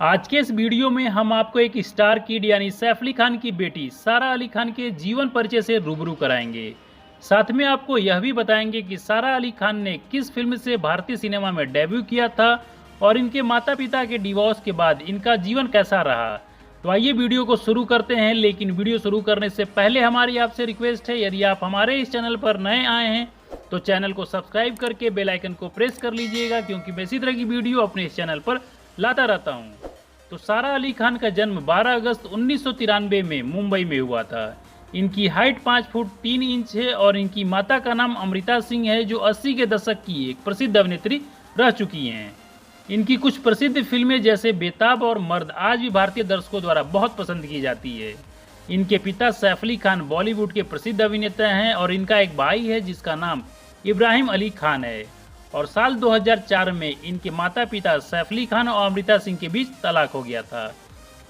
आज के इस वीडियो में हम आपको एक स्टार किड यानी सैफ अली खान की बेटी सारा अली खान के जीवन परिचय से रूबरू कराएंगे। साथ में आपको यह भी बताएंगे कि सारा अली खान ने किस फिल्म से भारतीय सिनेमा में डेब्यू किया था और इनके माता पिता के डिवोर्स के बाद इनका जीवन कैसा रहा। तो आइए वीडियो को शुरू करते हैं, लेकिन वीडियो शुरू करने से पहले हमारी आपसे रिक्वेस्ट है, यदि आप हमारे इस चैनल पर नए आए हैं तो चैनल को सब्सक्राइब करके बेल आइकन को प्रेस कर लीजिएगा, क्योंकि मैं इसी तरह की वीडियो अपने इस चैनल पर लाता रहता हूं। तो सारा अली खान का जन्म 12 अगस्त 1993 में मुंबई में हुआ था। इनकी हाइट 5 फुट 3 इंच है और इनकी माता का नाम अमृता सिंह है, जो 80 के दशक की एक प्रसिद्ध अभिनेत्री रह चुकी हैं। इनकी कुछ प्रसिद्ध फिल्में जैसे बेताब और मर्द आज भी भारतीय दर्शकों द्वारा बहुत पसंद की जाती है। इनके पिता सैफ अली खान बॉलीवुड के प्रसिद्ध अभिनेता हैं और इनका एक भाई है जिसका नाम इब्राहिम अली खान है। और साल 2004 में इनके माता पिता सैफ अली खान और अमृता सिंह के बीच तलाक हो गया था।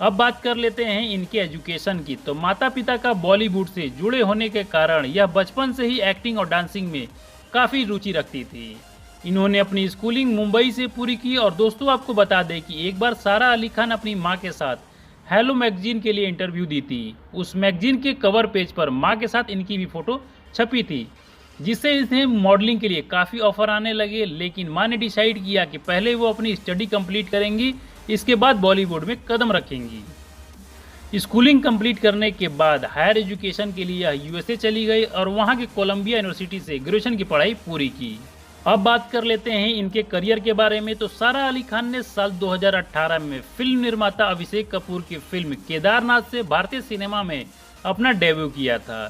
अब बात कर लेते हैं इनके एजुकेशन की। तो माता पिता का बॉलीवुड से जुड़े होने के कारण यह बचपन से ही एक्टिंग और डांसिंग में काफ़ी रुचि रखती थी। इन्होंने अपनी स्कूलिंग मुंबई से पूरी की। और दोस्तों, आपको बता दें कि एक बार सारा अली खान अपनी माँ के साथ हेलो मैगजीन के लिए इंटरव्यू दी थी। उस मैगजीन के कवर पेज पर माँ के साथ इनकी भी फोटो छपी थी, जिससे इन्हें मॉडलिंग के लिए काफ़ी ऑफर आने लगे। लेकिन माँ ने डिसाइड किया कि पहले वो अपनी स्टडी कंप्लीट करेंगी, इसके बाद बॉलीवुड में कदम रखेंगी। स्कूलिंग कंप्लीट करने के बाद हायर एजुकेशन के लिए यूएसए चली गई और वहाँ के कोलंबिया यूनिवर्सिटी से ग्रेजुएशन की पढ़ाई पूरी की। अब बात कर लेते हैं इनके करियर के बारे में। तो सारा अली खान ने साल 2018 में फिल्म निर्माता अभिषेक कपूर की फिल्म केदारनाथ से भारतीय सिनेमा में अपना डेब्यू किया था।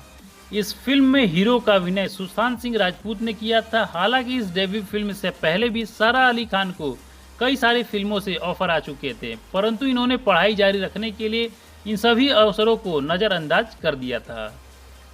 इस फिल्म में हीरो का अभिनय सुशांत सिंह राजपूत ने किया था। हालांकि इस डेब्यू फिल्म से पहले भी सारा अली खान को कई सारी फिल्मों से ऑफर आ चुके थे, परंतु इन्होंने पढ़ाई जारी रखने के लिए इन सभी अवसरों को नज़रअंदाज कर दिया था।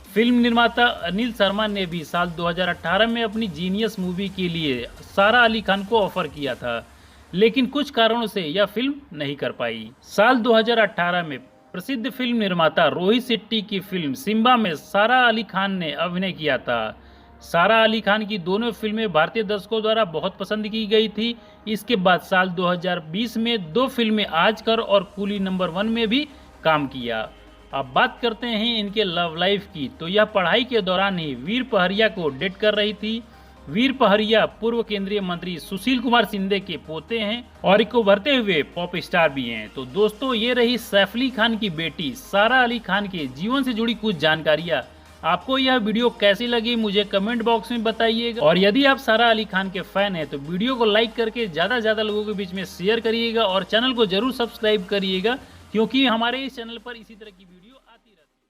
फिल्म निर्माता अनिल शर्मा ने भी साल 2018 में अपनी जीनियस मूवी के लिए सारा अली खान को ऑफर किया था, लेकिन कुछ कारणों से यह फिल्म नहीं कर पाई। साल 2018 में प्रसिद्ध फिल्म निर्माता रोहित शेट्टी की फिल्म सिम्बा में सारा अली खान ने अभिनय किया था। सारा अली खान की दोनों फिल्में भारतीय दर्शकों द्वारा बहुत पसंद की गई थी। इसके बाद साल 2020 में 2 फिल्में आजकर और कूली नंबर 1 में भी काम किया। अब बात करते हैं इनके लव लाइफ की। तो यह पढ़ाई के दौरान ही वीर पहरिया को डेट कर रही थी। वीर पहरिया पूर्व केंद्रीय मंत्री सुशील कुमार शिंदे के पोते हैं और एक उभरते हुए पॉप स्टार भी हैं। तो दोस्तों, ये रही सैफ अली खान की बेटी सारा अली खान के जीवन से जुड़ी कुछ जानकारियां। आपको यह वीडियो कैसी लगी मुझे कमेंट बॉक्स में बताइएगा। और यदि आप सारा अली खान के फैन हैं तो वीडियो को लाइक करके ज़्यादा से ज़्यादा लोगों के बीच में शेयर करिएगा और चैनल को जरूर सब्सक्राइब करिएगा, क्योंकि हमारे इस चैनल पर इसी तरह की वीडियो आती रहती है।